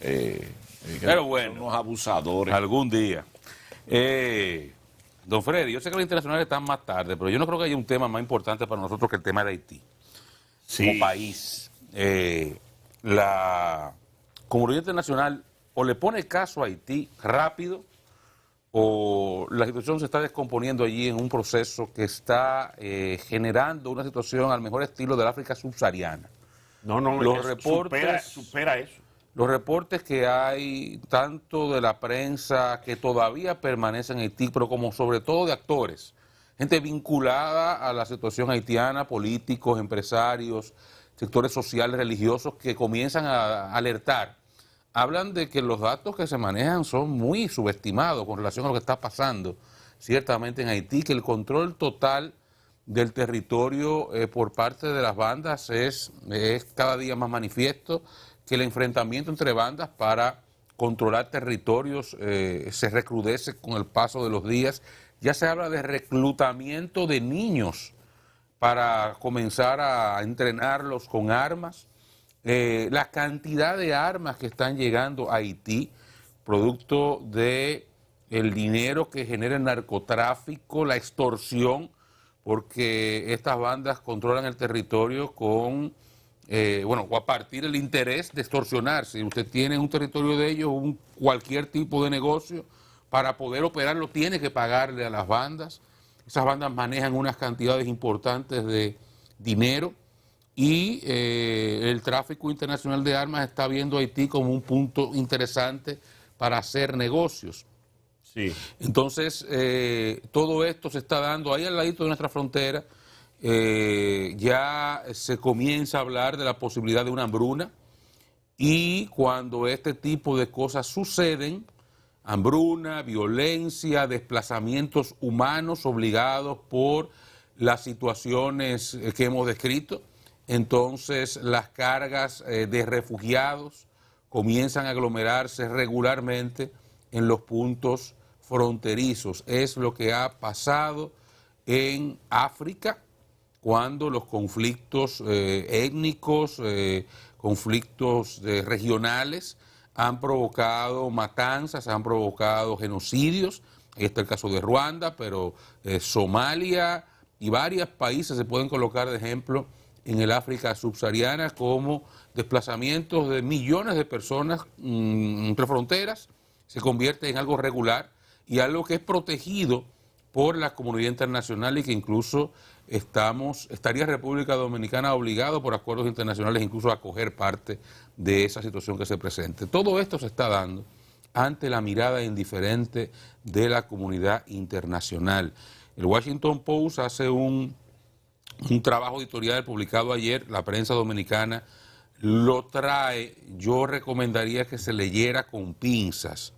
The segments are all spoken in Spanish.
Pero bueno, son unos abusadores. algún día. Don Freddy, yo sé que los internacionales están más tarde, pero yo no creo que haya un tema más importante para nosotros que el tema de Haití. Sí. Como país, la comunidad internacional o le pone caso a Haití rápido o la situación se está descomponiendo allí en un proceso que está generando una situación al mejor estilo del África subsahariana. No, Los reportes, supera eso. los reportes que hay, tanto de la prensa que todavía permanece en Haití, pero como sobre todo de actores, gente vinculada a la situación haitiana, políticos, empresarios, sectores sociales, religiosos, que comienzan a alertar. Hablan de que los datos que se manejan son muy subestimados con relación a lo que está pasando ciertamente en Haití, que el control total del territorio por parte de las bandas es cada día más manifiesto, que el enfrentamiento entre bandas para controlar territorios se recrudece con el paso de los días. Ya se habla de reclutamiento de niños para comenzar a entrenarlos con armas. La cantidad de armas que están llegando a Haití, producto de el dinero que genera el narcotráfico, la extorsión, porque estas bandas controlan el territorio con, o a partir del interés de extorsionar. Si usted tiene un territorio de ellos, cualquier tipo de negocio, para poder operarlo tiene que pagarle a las bandas. Esas bandas manejan unas cantidades importantes de dinero y el tráfico internacional de armas está viendo a Haití como un punto interesante para hacer negocios. Sí. Entonces, todo esto se está dando ahí al ladito de nuestra frontera. Ya se comienza a hablar de la posibilidad de una hambruna y cuando este tipo de cosas suceden, hambruna, violencia, desplazamientos humanos obligados por las situaciones que hemos descrito, entonces las cargas de refugiados comienzan a aglomerarse regularmente en los puntos fronterizos. Es lo que ha pasado en África cuando los conflictos étnicos, conflictos regionales han provocado matanzas, han provocado genocidios. Este es el caso de Ruanda, pero Somalia y varios países se pueden colocar de ejemplo en el África subsahariana como desplazamientos de millones de personas entre fronteras, se convierte en algo regular y algo que es protegido por la comunidad internacional y que incluso estaría República Dominicana obligado por acuerdos internacionales incluso a acoger parte de esa situación que se presente. Todo esto se está dando ante la mirada indiferente de la comunidad internacional. El Washington Post hace un trabajo editorial publicado ayer, la prensa dominicana lo trae. Yo recomendaría que se leyera con pinzas,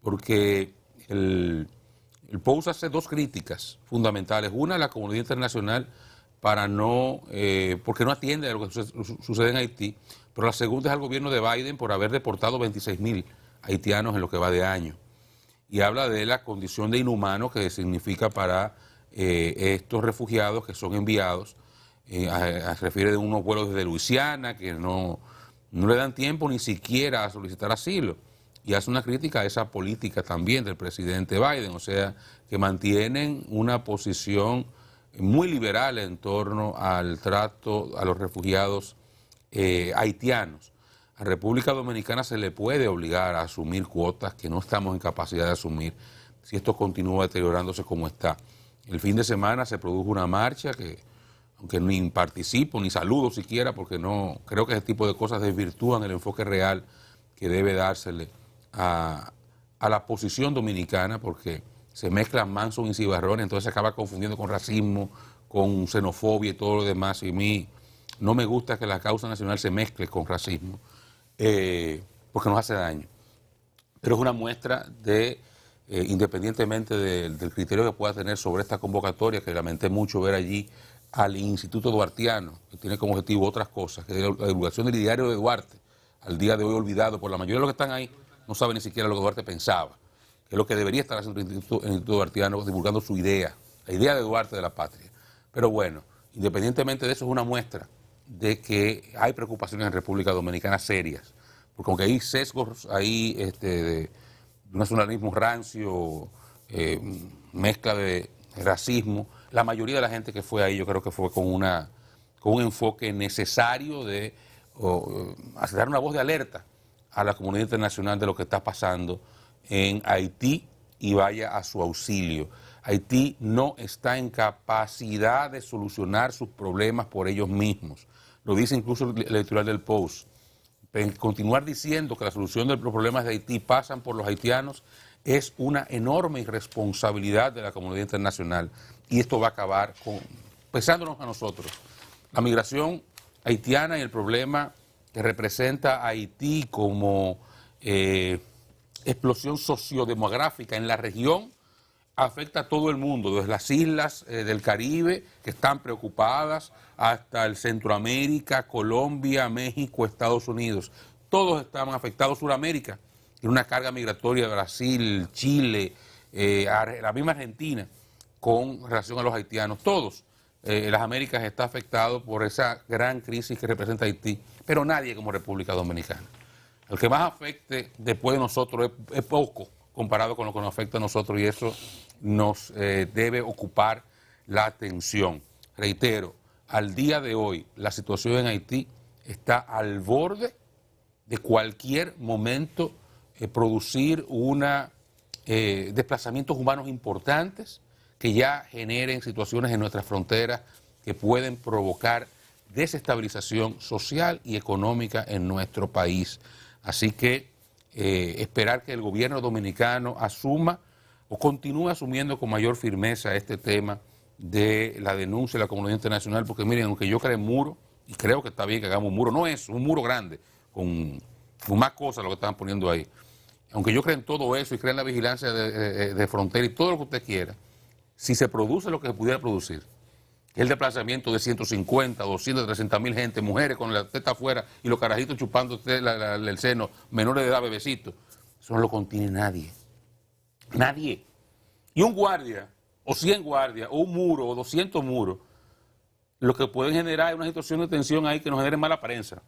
porque el Post hace dos críticas fundamentales. Una, a la comunidad internacional porque no atiende a lo que sucede en Haití, pero la segunda es al gobierno de Biden por haber deportado 26.000 haitianos en lo que va de año. Y habla de la condición de inhumano que significa para estos refugiados que son enviados. Refiere de unos vuelos desde Luisiana que no le dan tiempo ni siquiera a solicitar asilo. Y hace una crítica a esa política también del presidente Biden, o sea, que mantienen una posición muy liberal en torno al trato a los refugiados haitianos. A República Dominicana se le puede obligar a asumir cuotas que no estamos en capacidad de asumir si esto continúa deteriorándose como está. El fin de semana se produjo una marcha que, aunque ni participo ni saludo siquiera, porque no creo que ese tipo de cosas desvirtúan el enfoque real que debe dársele a la posición dominicana, porque se mezclan Manson y cimarrones, entonces se acaba confundiendo con racismo, con xenofobia y todo lo demás, y a mí no me gusta que la causa nacional se mezcle con racismo, porque nos hace daño. Pero es una muestra de, independientemente del criterio que pueda tener sobre esta convocatoria, que lamenté mucho ver allí al Instituto Duartiano, que tiene como objetivo otras cosas, que es la divulgación del diario de Duarte, al día de hoy olvidado por la mayoría de los que están ahí, no saben ni siquiera lo que Duarte pensaba, que es lo que debería estar haciendo el Instituto Duartiano, divulgando su idea, la idea de Duarte de la patria. Pero bueno, independientemente de eso, es una muestra de que hay preocupaciones en República Dominicana serias porque aunque hay sesgos ahí de un nacionalismo rancio, mezcla de racismo, la mayoría de la gente que fue ahí yo creo que fue con un enfoque necesario de dar una voz de alerta a la comunidad internacional de lo que está pasando en Haití y vaya a su auxilio. Haití no está en capacidad de solucionar sus problemas por ellos mismos. Lo dice incluso el editorial del Post. Continuar diciendo que la solución de los problemas de Haití pasan por los haitianos es una enorme irresponsabilidad de la comunidad internacional y esto va a acabar pesándonos a nosotros. La migración haitiana y el problema que representa Haití como explosión sociodemográfica en la región afecta a todo el mundo, desde las islas del Caribe, que están preocupadas, hasta el Centroamérica, Colombia, México, Estados Unidos. Todos están afectados. Sudamérica, tiene una carga migratoria de Brasil, Chile, la misma Argentina, con relación a los haitianos. Todos, las Américas está afectado por esa gran crisis que representa Haití, pero nadie como República Dominicana. El que más afecte después de nosotros es poco comparado con lo que nos afecta a nosotros y eso nos debe ocupar la atención. Reitero, al día de hoy la situación en Haití está al borde de cualquier momento producir desplazamientos humanos importantes que ya generen situaciones en nuestras fronteras que pueden provocar desestabilización social y económica en nuestro país. Así que esperar que el gobierno dominicano asuma o continúe asumiendo con mayor firmeza este tema de la denuncia de la comunidad internacional, porque miren, aunque yo creo en muro, y creo que está bien que hagamos un muro, no es un muro grande, con más cosas lo que están poniendo ahí, aunque yo creo en todo eso y creo en la vigilancia de frontera y todo lo que usted quiera, si se produce lo que se pudiera producir, el desplazamiento de 150, 200, 300 mil gente, mujeres con la teta afuera y los carajitos chupando el seno, menores de edad, bebecitos, eso no lo contiene nadie. Nadie. Y un guardia, o 100 guardias, o un muro, o 200 muros, lo que pueden generar es una situación de tensión ahí que nos genere mala prensa.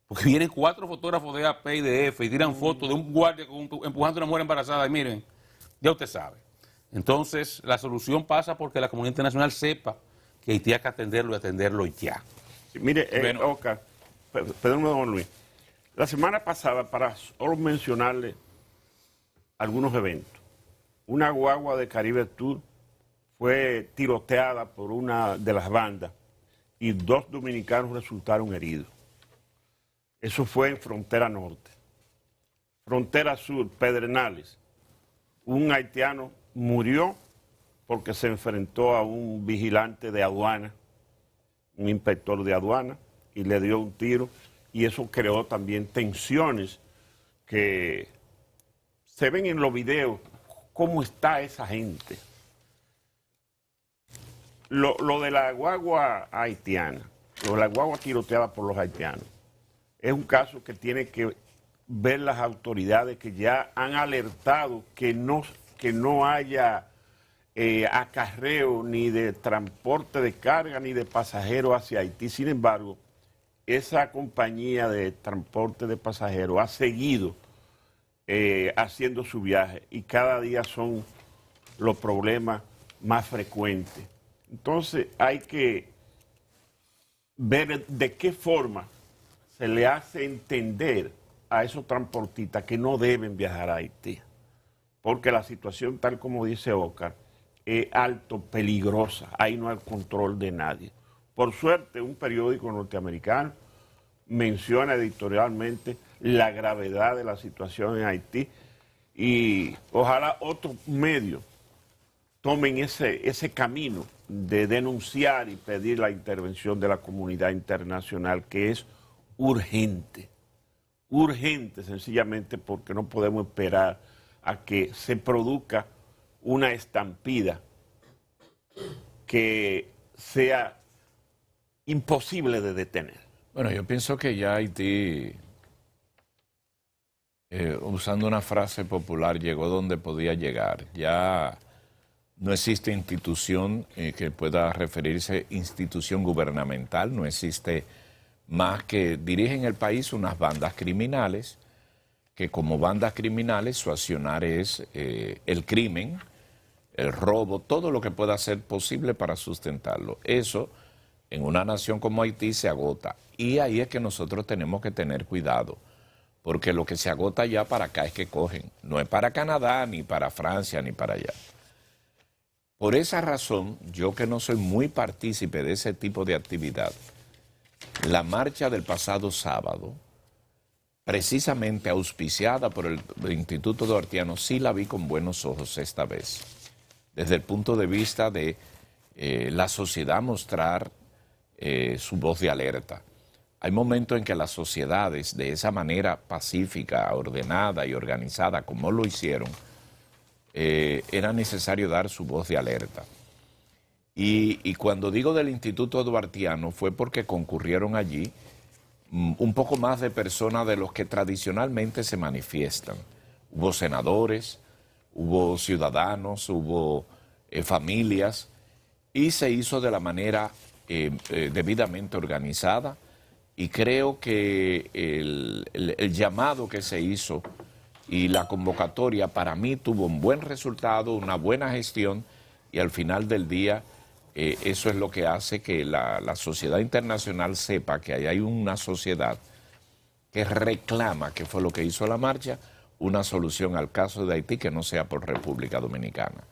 Porque vienen 4 fotógrafos de AP y de F y tiran fotos de un guardia empujando a una mujer embarazada y miren, ya usted sabe. Entonces, la solución pasa porque la comunidad internacional sepa que Haití hay que atenderlo y atenderlo ya. Mire, Oscar, perdón, don Luis. La semana pasada, para solo mencionarle algunos eventos, una guagua de Caribe Tour fue tiroteada por una de las bandas y 2 dominicanos resultaron heridos. Eso fue en Frontera Norte. Frontera Sur, Pedernales, un haitiano murió porque se enfrentó a un vigilante de aduana, un inspector de aduana, y le dio un tiro, y eso creó también tensiones que se ven en los videos, cómo está esa gente. Lo de la guagua haitiana, lo de la guagua tiroteada por los haitianos, es un caso que tiene que ver las autoridades que ya han alertado que no haya acarreo ni de transporte de carga ni de pasajeros hacia Haití. Sin embargo, esa compañía de transporte de pasajeros ha seguido haciendo su viaje y cada día son los problemas más frecuentes. Entonces hay que ver de qué forma se le hace entender a esos transportistas que no deben viajar a Haití, porque la situación, tal como dice Oscar, es alto, peligrosa, ahí no hay control de nadie. Por suerte, un periódico norteamericano menciona editorialmente la gravedad de la situación en Haití y ojalá otros medios tomen ese camino de denunciar y pedir la intervención de la comunidad internacional, que es urgente, sencillamente porque no podemos esperar a que se produzca una estampida que sea imposible de detener. Bueno, yo pienso que ya Haití, usando una frase popular, llegó donde podía llegar. Ya no existe institución que pueda referirse institución gubernamental, no existe más que dirigen el país unas bandas criminales, que como bandas criminales su accionar es el crimen, el robo, todo lo que pueda ser posible para sustentarlo. Eso en una nación como Haití se agota. Y ahí es que nosotros tenemos que tener cuidado, porque lo que se agota ya para acá es que cogen. No es para Canadá, ni para Francia, ni para allá. Por esa razón, yo que no soy muy partícipe de ese tipo de actividad, la marcha del pasado sábado, precisamente auspiciada por el Instituto Duartiano, sí la vi con buenos ojos esta vez, desde el punto de vista de la sociedad mostrar su voz de alerta. Hay momentos en que las sociedades, de esa manera pacífica, ordenada y organizada, como lo hicieron, era necesario dar su voz de alerta. Y cuando digo del Instituto Duartiano fue porque concurrieron allí un poco más de personas de los que tradicionalmente se manifiestan. Hubo senadores, hubo ciudadanos, hubo familias, y se hizo de la manera debidamente organizada, y creo que el llamado que se hizo y la convocatoria para mí tuvo un buen resultado, una buena gestión, y al final del día eso es lo que hace que la sociedad internacional sepa que hay una sociedad que reclama, que fue lo que hizo la marcha, una solución al caso de Haití que no sea por República Dominicana.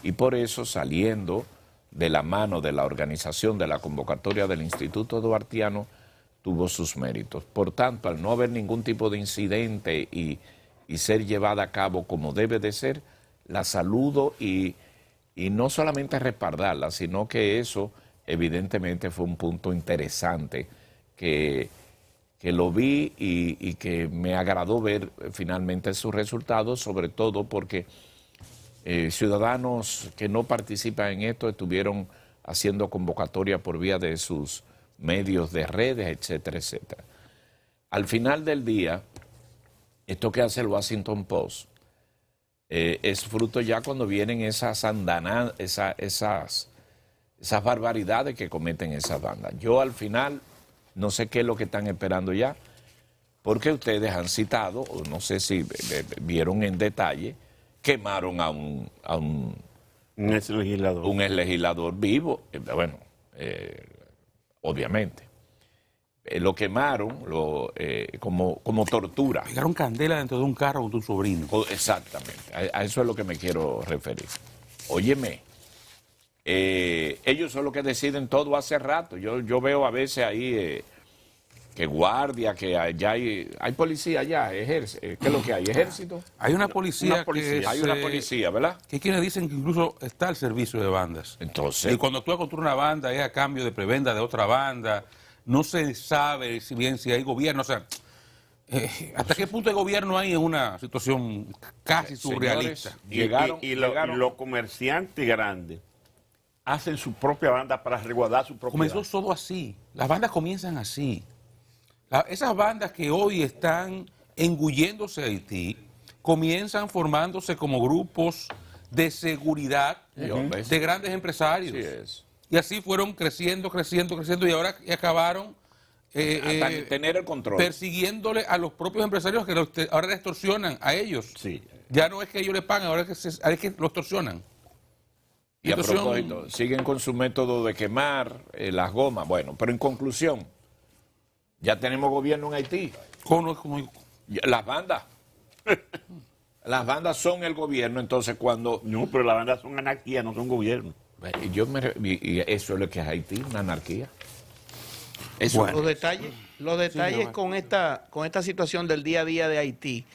Y por eso, saliendo de la mano de la organización de la convocatoria del Instituto Duartiano, tuvo sus méritos. Por tanto, al no haber ningún tipo de incidente y ser llevada a cabo como debe de ser, la saludo y no solamente respaldarla, sino que eso evidentemente fue un punto interesante que lo vi y que me agradó ver finalmente sus resultados, sobre todo porque ciudadanos que no participan en esto estuvieron haciendo convocatoria por vía de sus medios de redes, etcétera, etcétera. Al final del día, esto que hace el Washington Post es fruto ya cuando vienen esas barbaridades que cometen esas bandas. Yo al final no sé qué es lo que están esperando ya, porque ustedes han citado, o no sé si vieron en detalle, quemaron a un ex legislador. Un ex legislador vivo, bueno, obviamente. Lo quemaron como tortura. Pegaron candela dentro de un carro con tu sobrino. Exactamente, a eso es lo que me quiero referir. Óyeme, ellos son los que deciden todo hace rato. Yo veo a veces ahí que guardia, que allá hay policía allá, ¿qué es lo que hay? ¿Ejército? Hay una policía, hay una policía, ¿verdad? Que hay quienes dicen que incluso está al servicio de bandas. Entonces, y cuando actúa contra una banda es a cambio de prebenda de otra banda. No se sabe si hay gobierno, o sea, ¿hasta qué punto de gobierno hay en una situación casi surrealista? Y los comerciantes grandes hacen su propia banda para resguardar su propia Comenzó todo así. Las bandas comienzan así. Esas bandas que hoy están engulléndose a Haití comienzan formándose como grupos de seguridad de grandes empresarios. Sí es. Y así fueron creciendo y ahora acabaron tener el control, persiguiéndole a los propios empresarios que ahora le extorsionan a ellos. Sí. Ya no es que ellos le pagan, ahora es que lo extorsionan. Y a propósito, siguen con su método de quemar las gomas. Bueno, pero en conclusión, ya tenemos gobierno en Haití. Las bandas. Las bandas son el gobierno, entonces cuando... No, pero las bandas son anarquía, no son gobierno. Y eso es lo que es Haití, una anarquía. Eso. Bueno. Los detalles con esta situación del día a día de Haití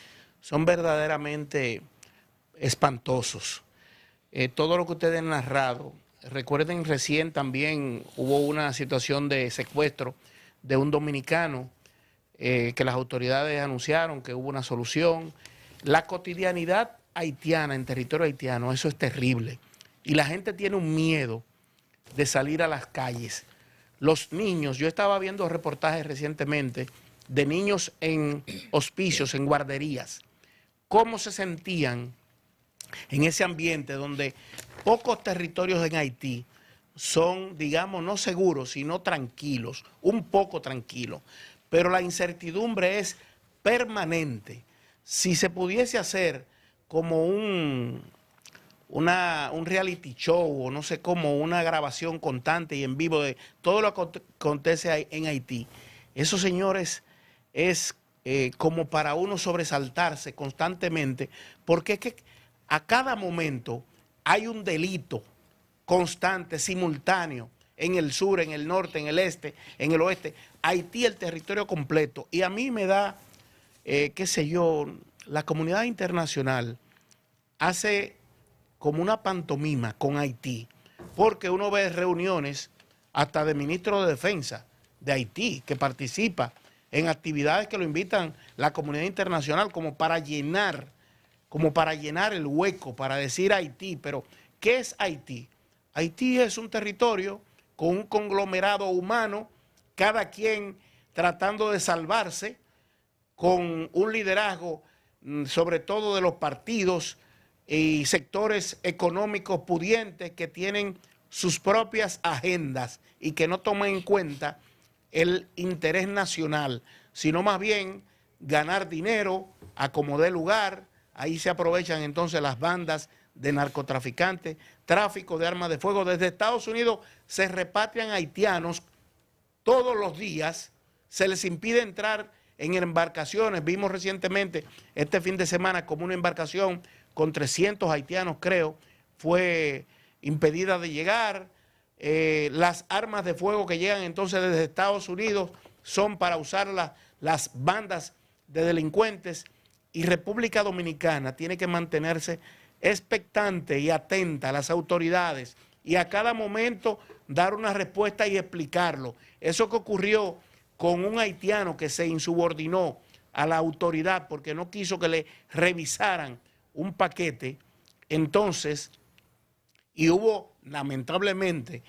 son verdaderamente espantosos. Todo lo que ustedes han narrado, recuerden recién también hubo una situación de secuestro de un dominicano que las autoridades anunciaron que hubo una solución. La cotidianidad haitiana en territorio haitiano, eso es terrible. Y la gente tiene un miedo de salir a las calles. Los niños, yo estaba viendo reportajes recientemente de niños en hospicios, en guarderías, cómo se sentían en ese ambiente donde pocos territorios en Haití son, digamos, no seguros, sino tranquilos, un poco tranquilos. Pero la incertidumbre es permanente. Si se pudiese hacer como un reality show o no sé cómo, una grabación constante y en vivo de todo lo que acontece en Haití, esos señores es como para uno sobresaltarse constantemente, porque es que a cada momento hay un delito constante, simultáneo, en el sur, en el norte, en el este, en el oeste. Haití, el territorio completo. Y a mí me da, qué sé yo, la comunidad internacional hace como una pantomima con Haití, porque uno ve reuniones hasta de ministro de Defensa de Haití, que participa en actividades que lo invitan la comunidad internacional como para llenar el hueco, para decir Haití. Pero, ¿qué es Haití? Haití es un territorio con un conglomerado humano, cada quien tratando de salvarse, con un liderazgo, sobre todo de los partidos y sectores económicos pudientes que tienen sus propias agendas y que no toman en cuenta el interés nacional, sino más bien ganar dinero a como dé lugar. Ahí se aprovechan entonces las bandas de narcotraficantes, tráfico de armas de fuego. Desde Estados Unidos se repatrian haitianos todos los días, se les impide entrar en embarcaciones. Vimos recientemente, este fin de semana, como una embarcación con 300 haitianos, creo, fue impedida de llegar. Las armas de fuego que llegan entonces desde Estados Unidos son para usar las bandas de delincuentes, y República Dominicana tiene que mantenerse expectante y atenta a las autoridades y a cada momento dar una respuesta y explicarlo. Eso que ocurrió con un haitiano que se insubordinó a la autoridad porque no quiso que le revisaran un paquete, entonces, y hubo lamentablemente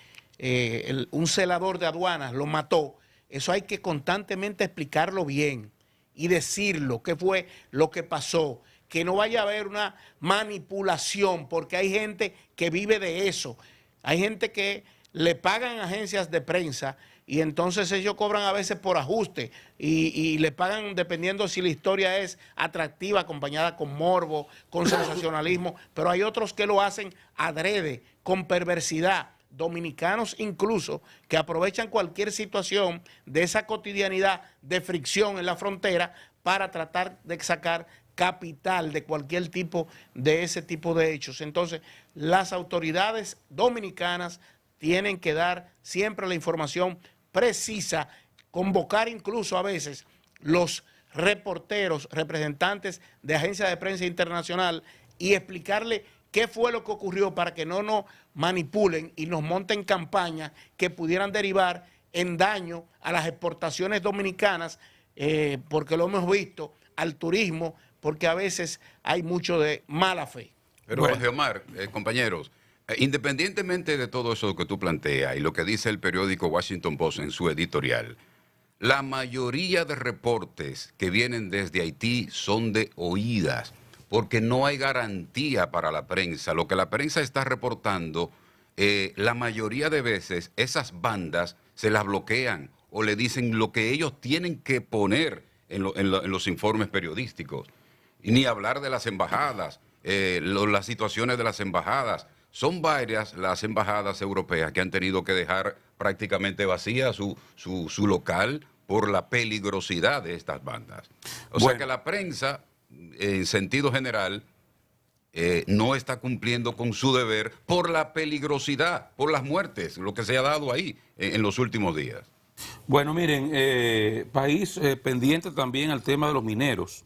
un celador de aduanas lo mató. Eso hay que constantemente explicarlo bien y decirlo, qué fue lo que pasó, que no vaya a haber una manipulación, porque hay gente que vive de eso. Hay gente que le pagan agencias de prensa y entonces ellos cobran a veces por ajuste y le pagan dependiendo si la historia es atractiva, acompañada con morbo, con sensacionalismo, pero hay otros que lo hacen adrede, con perversidad. Dominicanos incluso que aprovechan cualquier situación de esa cotidianidad de fricción en la frontera para tratar de sacar capital de cualquier tipo de ese tipo de hechos. Entonces, las autoridades dominicanas tienen que dar siempre la información precisa, convocar incluso a veces los reporteros, representantes de agencias de prensa internacional y explicarle qué fue lo que ocurrió para que no nos manipulen y nos monten campañas que pudieran derivar en daño a las exportaciones dominicanas, porque lo hemos visto, al turismo, porque a veces hay mucho de mala fe. Pero, bueno, Geomar, compañeros, independientemente de todo eso que tú planteas y lo que dice el periódico Washington Post en su editorial, la mayoría de reportes que vienen desde Haití son de oídas, porque no hay garantía para la prensa. Lo que la prensa está reportando, la mayoría de veces esas bandas se las bloquean o le dicen lo que ellos tienen que poner en los informes periodísticos. Y ni hablar de las embajadas, las situaciones de las embajadas. Son varias las embajadas europeas que han tenido que dejar prácticamente vacía su local por la peligrosidad de estas bandas. O sea que la prensa, en sentido general, no está cumpliendo con su deber por la peligrosidad, por las muertes, lo que se ha dado ahí en los últimos días. Bueno, miren, país pendiente también al tema de los mineros.